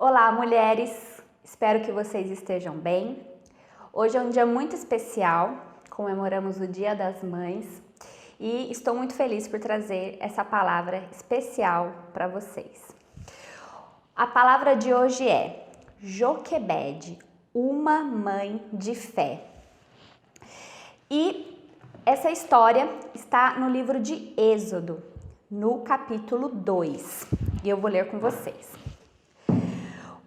Olá, mulheres! Espero que vocês estejam bem. Hoje é um dia muito especial, comemoramos o Dia das Mães e estou muito feliz por trazer essa palavra especial para vocês. A palavra de hoje é Joquebede, uma mãe de fé. E essa história está no livro de Êxodo, no capítulo 2, e eu vou ler com vocês.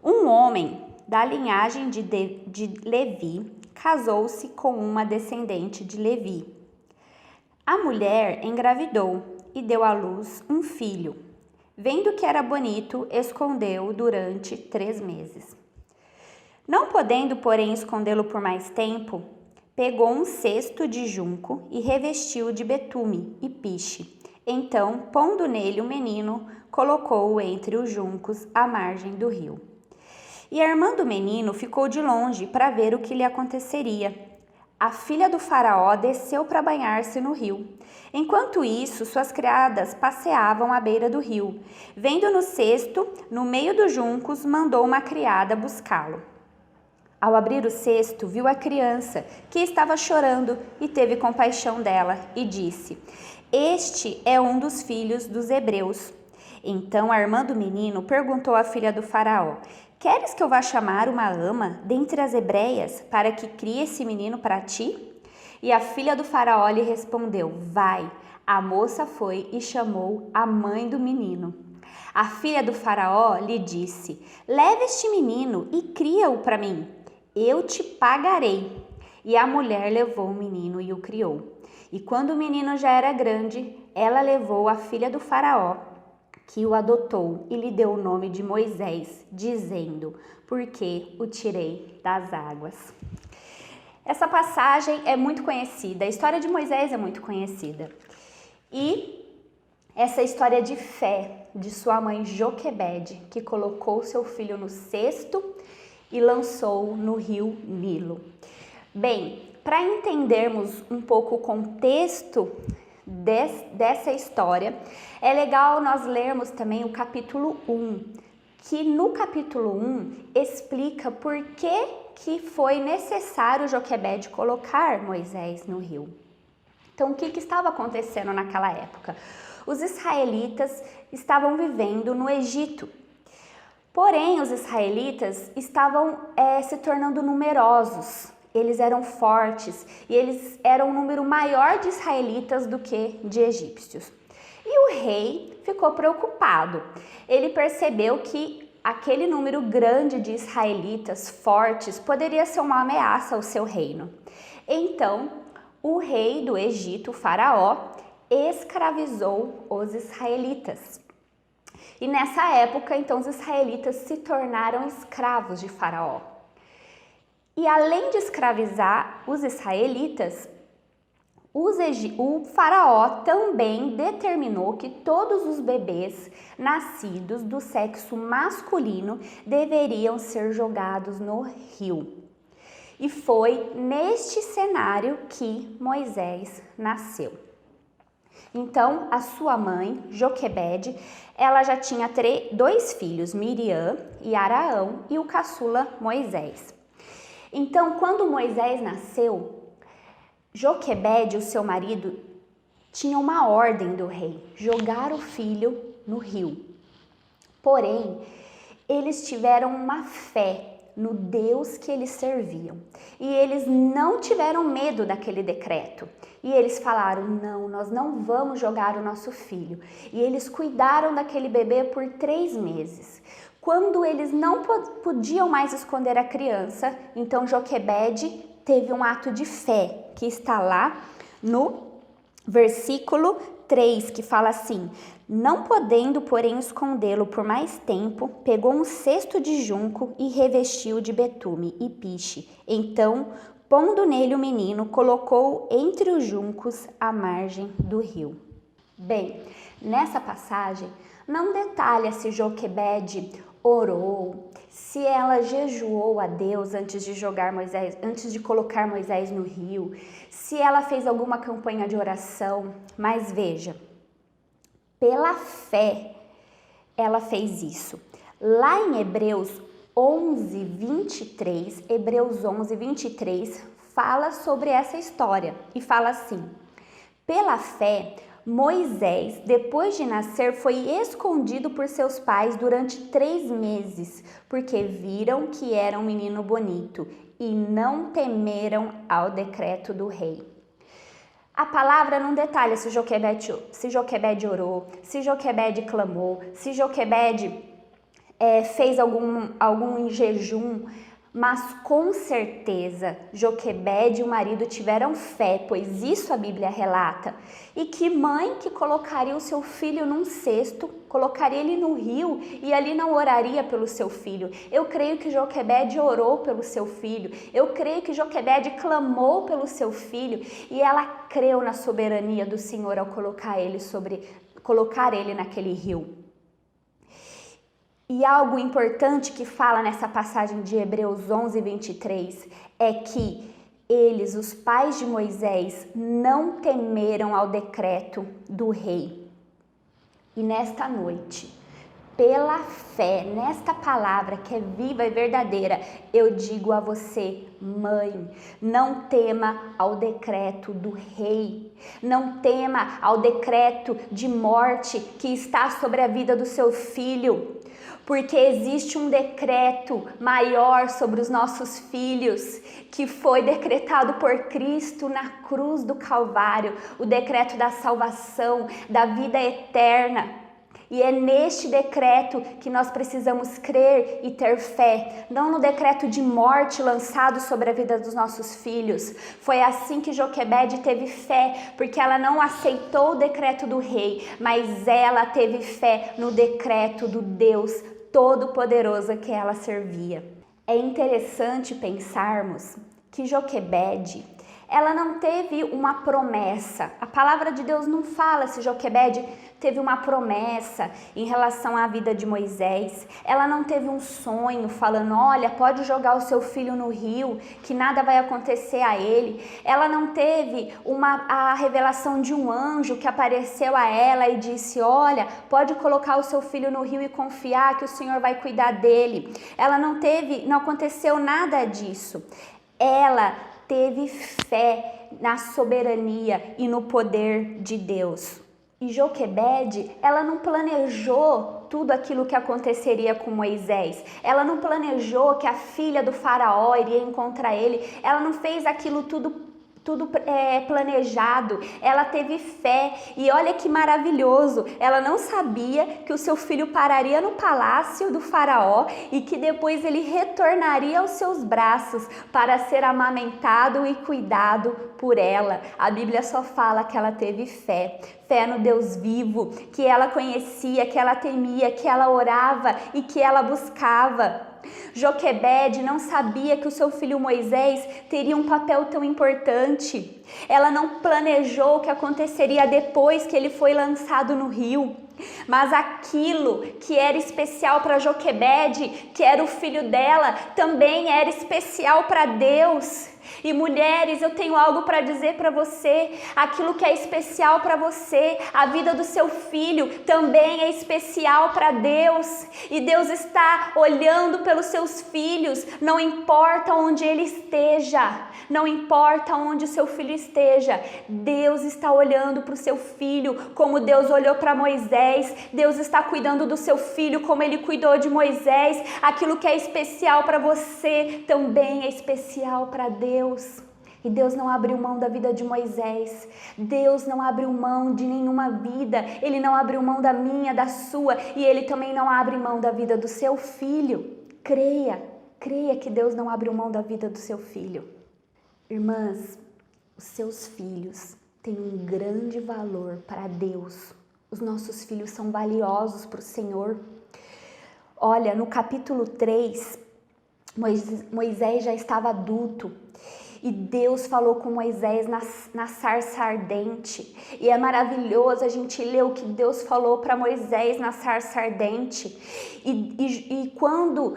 Um homem da linhagem de Levi casou-se com uma descendente de Levi. A mulher engravidou e deu à luz um filho. Vendo que era bonito, escondeu-o durante 3 meses. Não podendo, porém, escondê-lo por mais tempo, pegou um cesto de junco e revestiu-o de betume e piche. Então, pondo nele o menino, colocou-o entre os juncos à margem do rio. E a irmã do menino ficou de longe para ver o que lhe aconteceria. A filha do faraó desceu para banhar-se no rio. Enquanto isso, suas criadas passeavam à beira do rio. Vendo no cesto, no meio dos juncos, mandou uma criada buscá-lo. Ao abrir o cesto, viu a criança, que estava chorando, e teve compaixão dela, e disse: "Este é um dos filhos dos hebreus." Então a irmã do menino perguntou à filha do faraó: "Queres que eu vá chamar uma ama dentre as hebreias para que crie esse menino para ti?" E a filha do faraó lhe respondeu: "Vai." A moça foi e chamou a mãe do menino. A filha do faraó lhe disse: "Leve este menino e cria-o para mim. Eu te pagarei." E a mulher levou o menino e o criou. E quando o menino já era grande, ela levou a filha do faraó, que o adotou, e lhe deu o nome de Moisés, dizendo: "Porque o tirei das águas." Essa passagem é muito conhecida, a história de Moisés é muito conhecida. E essa história de fé de sua mãe Joquebede, que colocou seu filho no cesto e lançou no rio Nilo. Bem, para entendermos um pouco o contexto dessa história, é legal nós lermos também o capítulo 1, que no capítulo 1 explica por que foi necessário Joquebede colocar Moisés no rio. Então, o que estava acontecendo naquela época? Os israelitas estavam vivendo no Egito. Porém, os israelitas estavam se tornando numerosos. Eles eram fortes e eles eram um número maior de israelitas do que de egípcios. E o rei ficou preocupado. Ele percebeu que aquele número grande de israelitas fortes poderia ser uma ameaça ao seu reino. Então, o rei do Egito, o faraó, escravizou os israelitas. E nessa época, então, os israelitas se tornaram escravos de faraó. E além de escravizar os israelitas, o faraó também determinou que todos os bebês nascidos do sexo masculino deveriam ser jogados no rio. E foi neste cenário que Moisés nasceu. Então, a sua mãe, Joquebede, ela já tinha 2 filhos, Miriam e Araão, e o caçula Moisés. Então, quando Moisés nasceu, Joquebede, o seu marido, tinha uma ordem do rei: jogar o filho no rio. Porém, eles tiveram uma fé no Deus que eles serviam. E eles não tiveram medo daquele decreto. E eles falaram: "Não, nós não vamos jogar o nosso filho." E eles cuidaram daquele bebê por 3 meses. Quando eles não podiam mais esconder a criança, então Joquebede teve um ato de fé, que está lá no versículo 3, que fala assim: "Não podendo, porém, escondê-lo por mais tempo, pegou um cesto de junco e revestiu de betume e piche. Então, pondo nele o menino, colocou entre os juncos à margem do rio." Bem, nessa passagem não detalha se Joquebede orou, se ela jejuou a Deus antes de colocar Moisés no rio, se ela fez alguma campanha de oração, mas veja, pela fé ela fez isso. Lá em Hebreus 11, 23, fala sobre essa história e fala assim: pela fé, Moisés, depois de nascer, foi escondido por seus pais durante 3 meses, porque viram que era um menino bonito e não temeram ao decreto do rei. A palavra não detalha se Joquebede orou, se Joquebede clamou, se Joquebede fez algum jejum, mas com certeza Joquebede e o marido tiveram fé, pois isso a Bíblia relata. E que mãe que colocaria o seu filho num cesto, colocaria ele no rio e ali não oraria pelo seu filho? Eu creio que Joquebede orou pelo seu filho, eu creio que Joquebede clamou pelo seu filho e ela creu na soberania do Senhor ao colocar ele naquele rio. E algo importante que fala nessa passagem de Hebreus 11, 23, é que eles, os pais de Moisés, não temeram ao decreto do rei. E nesta noite, pela fé, nesta palavra que é viva e verdadeira, eu digo a você, mãe, não tema ao decreto do rei, não tema ao decreto de morte que está sobre a vida do seu filho, porque existe um decreto maior sobre os nossos filhos, que foi decretado por Cristo na cruz do Calvário, o decreto da salvação, da vida eterna. E é neste decreto que nós precisamos crer e ter fé, não no decreto de morte lançado sobre a vida dos nossos filhos. Foi assim que Joquebede teve fé, porque ela não aceitou o decreto do rei, mas ela teve fé no decreto do Deus Todo-Poderoso que ela servia. É interessante pensarmos que Joquebede, ela não teve uma promessa. A palavra de Deus não fala se Joquebede teve uma promessa em relação à vida de Moisés. Ela não teve um sonho falando, olha, pode jogar o seu filho no rio, que nada vai acontecer a ele. Ela não teve a revelação de um anjo que apareceu a ela e disse, olha, pode colocar o seu filho no rio e confiar que o Senhor vai cuidar dele. Ela não aconteceu nada disso. Ela teve fé na soberania e no poder de Deus. E Joquebede, ela não planejou tudo aquilo que aconteceria com Moisés. Ela não planejou que a filha do faraó iria encontrar ele. Ela não fez aquilo tudo planejado. Ela teve fé e olha que maravilhoso, ela não sabia que o seu filho pararia no palácio do faraó e que depois ele retornaria aos seus braços para ser amamentado e cuidado por ela. A Bíblia só fala que ela teve fé no Deus vivo, que ela conhecia, que ela temia, que ela orava e que ela buscava. Joquebede não sabia que o seu filho Moisés teria um papel tão importante. Ela não planejou o que aconteceria depois que ele foi lançado no rio. Mas aquilo que era especial para Joquebede, que era o filho dela, também era especial para Deus. E mulheres, eu tenho algo para dizer para você, aquilo que é especial para você, a vida do seu filho também é especial para Deus. E Deus está olhando pelos seus filhos, não importa onde ele esteja, não importa onde o seu filho esteja, Deus está olhando para o seu filho como Deus olhou para Moisés, Deus está cuidando do seu filho como ele cuidou de Moisés. Aquilo que é especial para você também é especial para Deus. E Deus não abriu mão da vida de Moisés, Deus não abriu mão de nenhuma vida, Ele não abriu mão da minha, da sua, e Ele também não abre mão da vida do seu filho. Creia que Deus não abriu mão da vida do seu filho. Irmãs, os seus filhos têm um grande valor para Deus, os nossos filhos são valiosos para o Senhor. Olha, no capítulo 3, Moisés já estava adulto e Deus falou com Moisés na sarça ardente. E é maravilhoso a gente ler o que Deus falou para Moisés na sarça ardente. E quando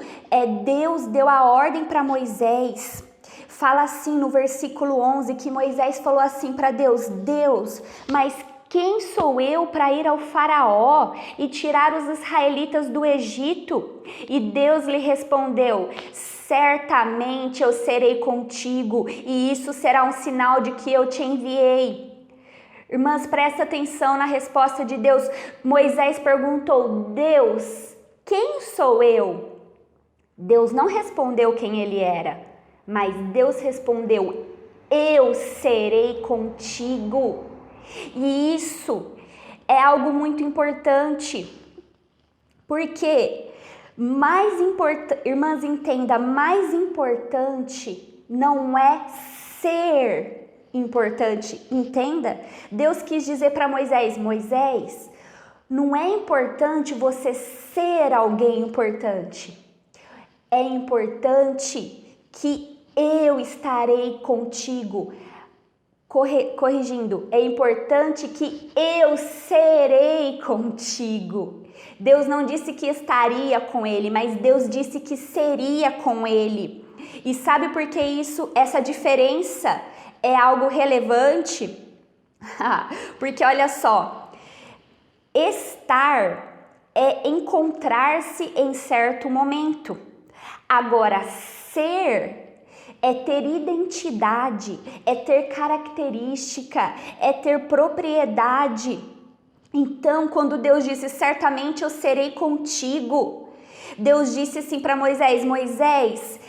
Deus deu a ordem para Moisés, fala assim no versículo 11, que Moisés falou assim para Deus, mas quem sou eu para ir ao faraó e tirar os israelitas do Egito? E Deus lhe respondeu: certamente eu serei contigo, e isso será um sinal de que eu te enviei. Irmãs, presta atenção na resposta de Deus. Moisés perguntou: Deus, quem sou eu? Deus não respondeu quem ele era, mas Deus respondeu: eu serei contigo. E isso é algo muito importante, porque irmãs, entenda, mais importante não é ser importante, entenda? Deus quis dizer para Moisés: Moisés, não é importante você ser alguém importante, é importante que eu estarei contigo. Corrigindo, é importante que eu serei contigo. Deus não disse que estaria com ele, mas Deus disse que seria com ele. E sabe por que essa diferença é algo relevante? Porque olha só, estar é encontrar-se em certo momento. Agora, ser é ter identidade, é ter característica, é ter propriedade. Então, quando Deus disse: certamente eu serei contigo, Deus disse assim para Moisés: Moisés,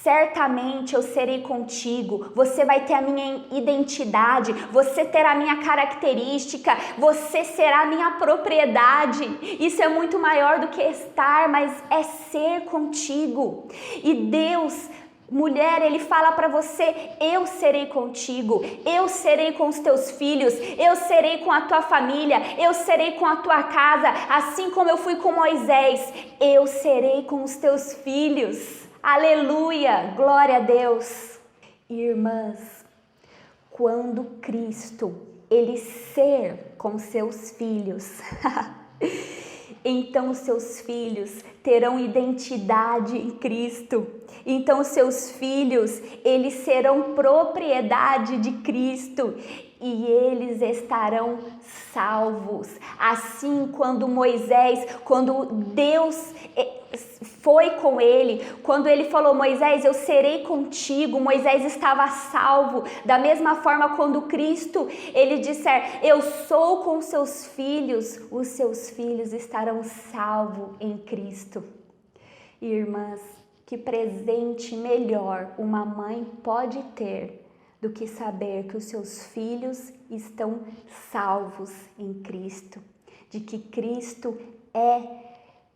certamente eu serei contigo, você vai ter a minha identidade, você terá a minha característica, você será a minha propriedade. Isso é muito maior do que estar, mas é ser contigo. E Deus, mulher, ele fala para você: eu serei contigo, eu serei com os teus filhos, eu serei com a tua família, eu serei com a tua casa, assim como eu fui com Moisés, eu serei com os teus filhos. Aleluia, glória a Deus. Irmãs, quando Cristo, ele ser com seus filhos, então os seus filhos terão identidade em Cristo. Então os seus filhos, eles serão propriedade de Cristo e eles estarão salvos. Assim, quando Deus foi com ele, quando ele falou: Moisés, eu serei contigo, Moisés estava salvo. Da mesma forma, quando Cristo, ele disser: eu sou com seus filhos, os seus filhos estarão salvos em Cristo. Irmãs, que presente melhor uma mãe pode ter do que saber que os seus filhos estão salvos em Cristo, de que Cristo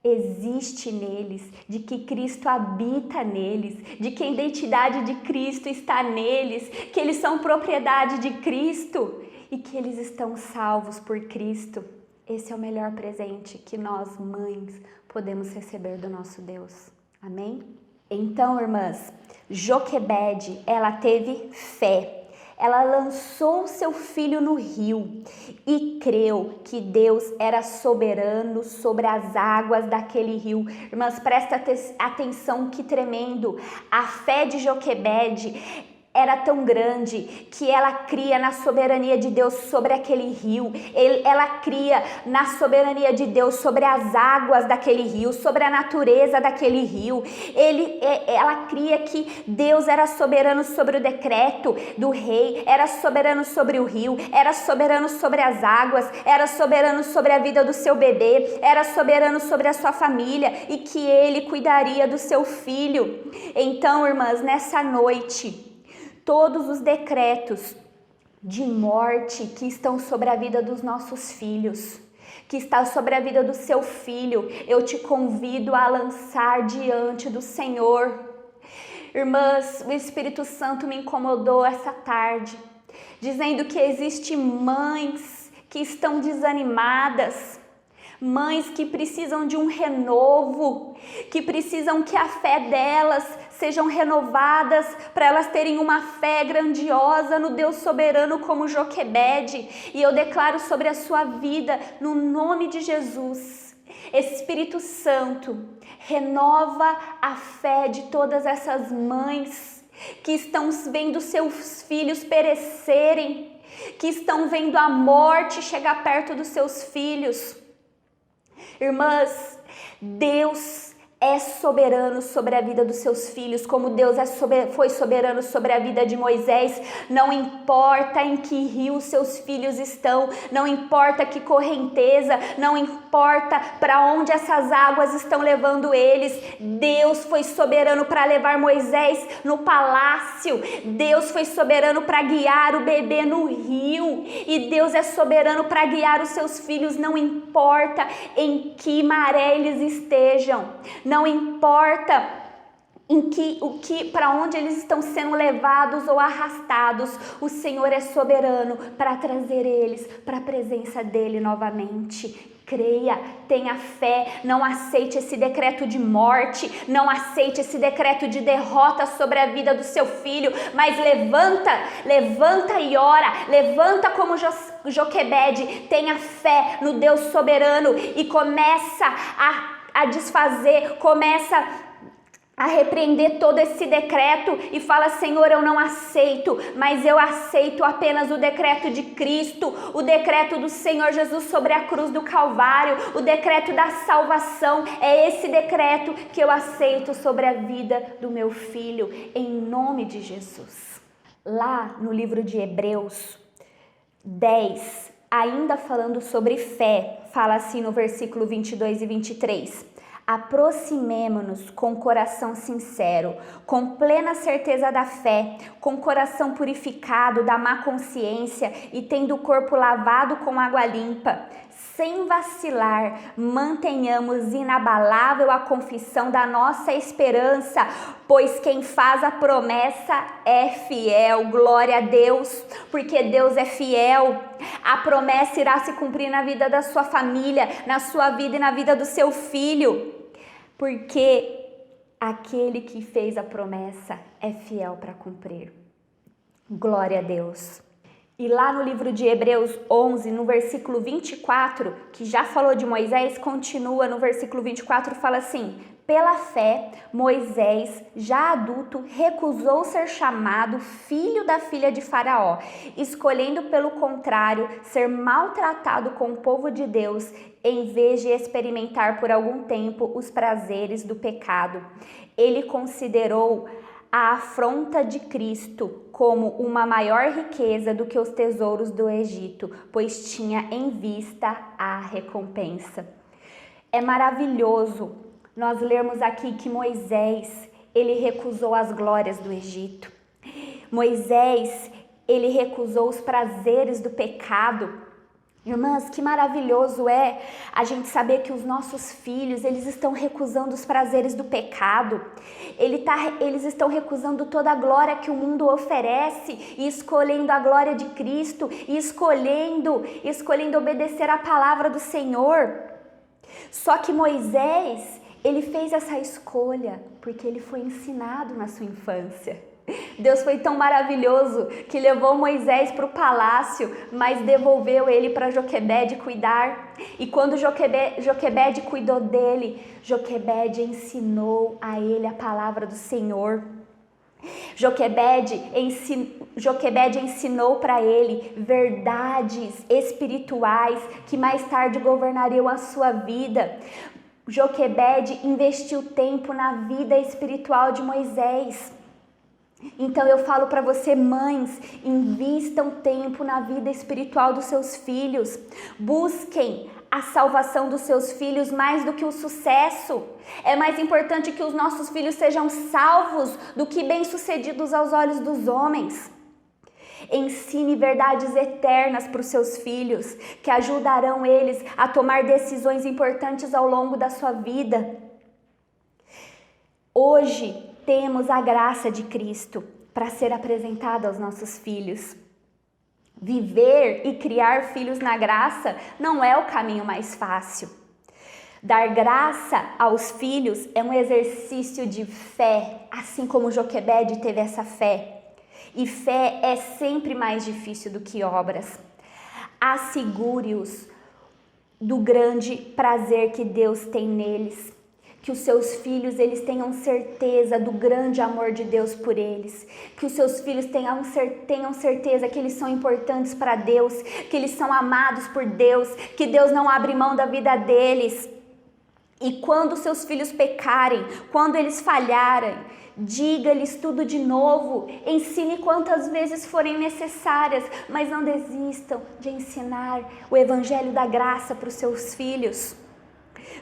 existe neles, de que Cristo habita neles, de que a identidade de Cristo está neles, que eles são propriedade de Cristo e que eles estão salvos por Cristo. Esse é o melhor presente que nós, mães, podemos receber do nosso Deus. Amém? Então, irmãs, Joquebede, ela teve fé. Ela lançou seu filho no rio e creu que Deus era soberano sobre as águas daquele rio. Irmãs, presta atenção, que tremendo. A fé de Joquebede era tão grande que ela cria na soberania de Deus sobre aquele rio. Ela cria na soberania de Deus sobre as águas daquele rio, sobre a natureza daquele rio. Ela cria que Deus era soberano sobre o decreto do rei, era soberano sobre o rio, era soberano sobre as águas, era soberano sobre a vida do seu bebê, era soberano sobre a sua família e que ele cuidaria do seu filho. Então, irmãs, nessa noite, todos os decretos de morte que estão sobre a vida dos nossos filhos, que está sobre a vida do seu filho, eu te convido a lançar diante do Senhor. Irmãs, o Espírito Santo me incomodou essa tarde, dizendo que existem mães que estão desanimadas, mães que precisam de um renovo, que precisam que a fé delas sejam renovadas, para elas terem uma fé grandiosa no Deus soberano como Joquebede. E eu declaro sobre a sua vida, no nome de Jesus, Espírito Santo, renova a fé de todas essas mães que estão vendo seus filhos perecerem, que estão vendo a morte chegar perto dos seus filhos. Irmãs, Deus é soberano sobre a vida dos seus filhos, como Deus foi soberano sobre a vida de Moisés. Não importa em que rio seus filhos estão, não importa que correnteza, não importa para onde essas águas estão levando eles. Deus foi soberano para levar Moisés no palácio. Deus foi soberano para guiar o bebê no rio. E Deus é soberano para guiar os seus filhos, não importa em que maré eles estejam. Não importa para onde eles estão sendo levados ou arrastados, o Senhor é soberano para trazer eles para a presença dele novamente. Creia, tenha fé, não aceite esse decreto de morte, não aceite esse decreto de derrota sobre a vida do seu filho, mas levanta e ora, levanta como Joquebede, tenha fé no Deus soberano e começa a desfazer, começa a repreender todo esse decreto e fala: Senhor, eu não aceito, mas eu aceito apenas o decreto de Cristo, o decreto do Senhor Jesus sobre a cruz do Calvário, o decreto da salvação. É esse decreto que eu aceito sobre a vida do meu filho, em nome de Jesus. Lá no livro de Hebreus 10, ainda falando sobre fé, fala assim no versículo 22 e 23: aproximemo-nos com coração sincero, com plena certeza da fé, com coração purificado da má consciência e tendo o corpo lavado com água limpa. Sem vacilar, mantenhamos inabalável a confissão da nossa esperança, pois quem faz a promessa é fiel. Glória a Deus, porque Deus é fiel. A promessa irá se cumprir na vida da sua família, na sua vida e na vida do seu filho, porque aquele que fez a promessa é fiel para cumprir. Glória a Deus. E lá no livro de Hebreus 11, no versículo 24, que já falou de Moisés, continua no versículo 24, fala assim: pela fé, Moisés, já adulto, recusou ser chamado filho da filha de Faraó, escolhendo pelo contrário ser maltratado com o povo de Deus, em vez de experimentar por algum tempo os prazeres do pecado. Ele considerou a afronta de Cristo como uma maior riqueza do que os tesouros do Egito, pois tinha em vista a recompensa. É maravilhoso nós lermos aqui que Moisés, ele recusou as glórias do Egito. Moisés, ele recusou os prazeres do pecado. Irmãs, que maravilhoso é a gente saber que os nossos filhos, eles estão recusando os prazeres do pecado. Eles estão recusando toda a glória que o mundo oferece e escolhendo a glória de Cristo e escolhendo obedecer a palavra do Senhor. Só que Moisés, ele fez essa escolha porque ele foi ensinado na sua infância. Deus foi tão maravilhoso que levou Moisés para o palácio, mas devolveu ele para Joquebede cuidar. E quando Joquebede cuidou dele, Joquebede ensinou a ele a palavra do Senhor. Joquebede ensinou para ele verdades espirituais que mais tarde governariam a sua vida. Joquebede investiu tempo na vida espiritual de Moisés. Então eu falo para você, mães, invistam tempo na vida espiritual dos seus filhos. Busquem a salvação dos seus filhos mais do que o sucesso. É mais importante que os nossos filhos sejam salvos do que bem-sucedidos aos olhos dos homens. Ensine verdades eternas para os seus filhos, que ajudarão eles a tomar decisões importantes ao longo da sua vida. Hoje temos a graça de Cristo para ser apresentada aos nossos filhos. Viver e criar filhos na graça não é o caminho mais fácil. Dar graça aos filhos é um exercício de fé, assim como Joquebede teve essa fé. E fé é sempre mais difícil do que obras. Assegure-os do grande prazer que Deus tem neles. Que os seus filhos, eles tenham certeza do grande amor de Deus por eles. Que os seus filhos tenham certeza que eles são importantes para Deus, que eles são amados por Deus, que Deus não abre mão da vida deles. E quando seus filhos pecarem, quando eles falharem, diga-lhes tudo de novo, ensine quantas vezes forem necessárias, mas não desistam de ensinar o evangelho da graça para os seus filhos.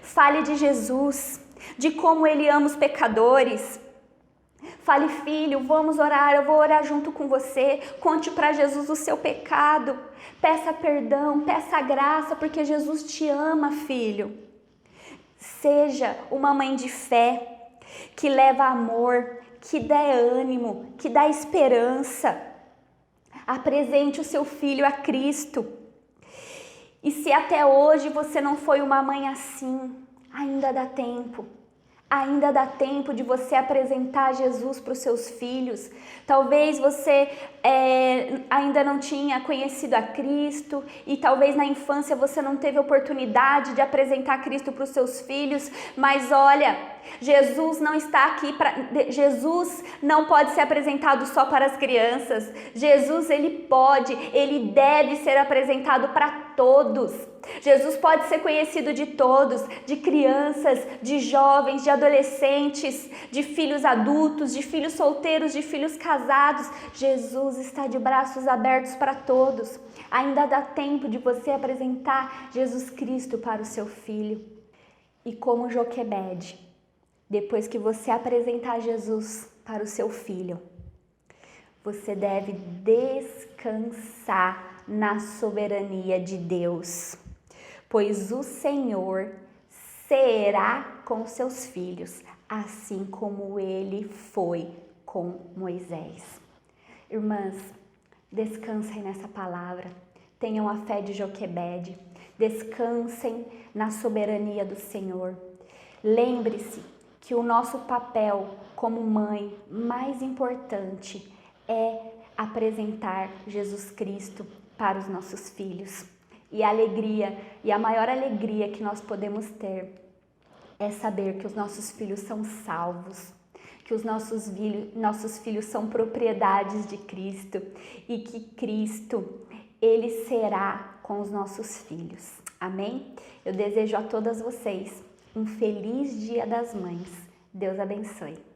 Fale de Jesus, de como Ele ama os pecadores. Fale, filho, vamos orar, eu vou orar junto com você. Conte para Jesus o seu pecado. Peça perdão, peça graça, porque Jesus te ama, filho. Seja uma mãe de fé, que leva amor, que dá ânimo, que dá esperança. Apresente o seu filho a Cristo. E se até hoje você não foi uma mãe assim, ainda dá tempo. Ainda dá tempo de você apresentar Jesus para os seus filhos. Talvez você ainda não tinha conhecido a Cristo e talvez na infância você não teve oportunidade de apresentar Cristo para os seus filhos. Mas olha, Jesus não está aqui para... Jesus não pode ser apresentado só para as crianças. Jesus, ele deve ser apresentado para todos. Jesus pode ser conhecido de todos, de crianças, de jovens, de adolescentes, de filhos adultos, de filhos solteiros, de filhos casados. Jesus está de braços abertos para todos. Ainda dá tempo de você apresentar Jesus Cristo para o seu filho. E como Joquebede, depois que você apresentar Jesus para o seu filho, você deve descansar na soberania de Deus, pois o Senhor será com seus filhos, assim como Ele foi com Moisés. Irmãs, descansem nessa palavra, tenham a fé de Joquebede, descansem na soberania do Senhor. Lembre-se que o nosso papel como mãe mais importante é apresentar Jesus Cristo para os nossos filhos. E a alegria, e a maior alegria que nós podemos ter é saber que os nossos filhos são salvos, que os nossos filhos são propriedades de Cristo e que Cristo, Ele será com os nossos filhos. Amém? Eu desejo a todas vocês um feliz Dia das Mães. Deus abençoe.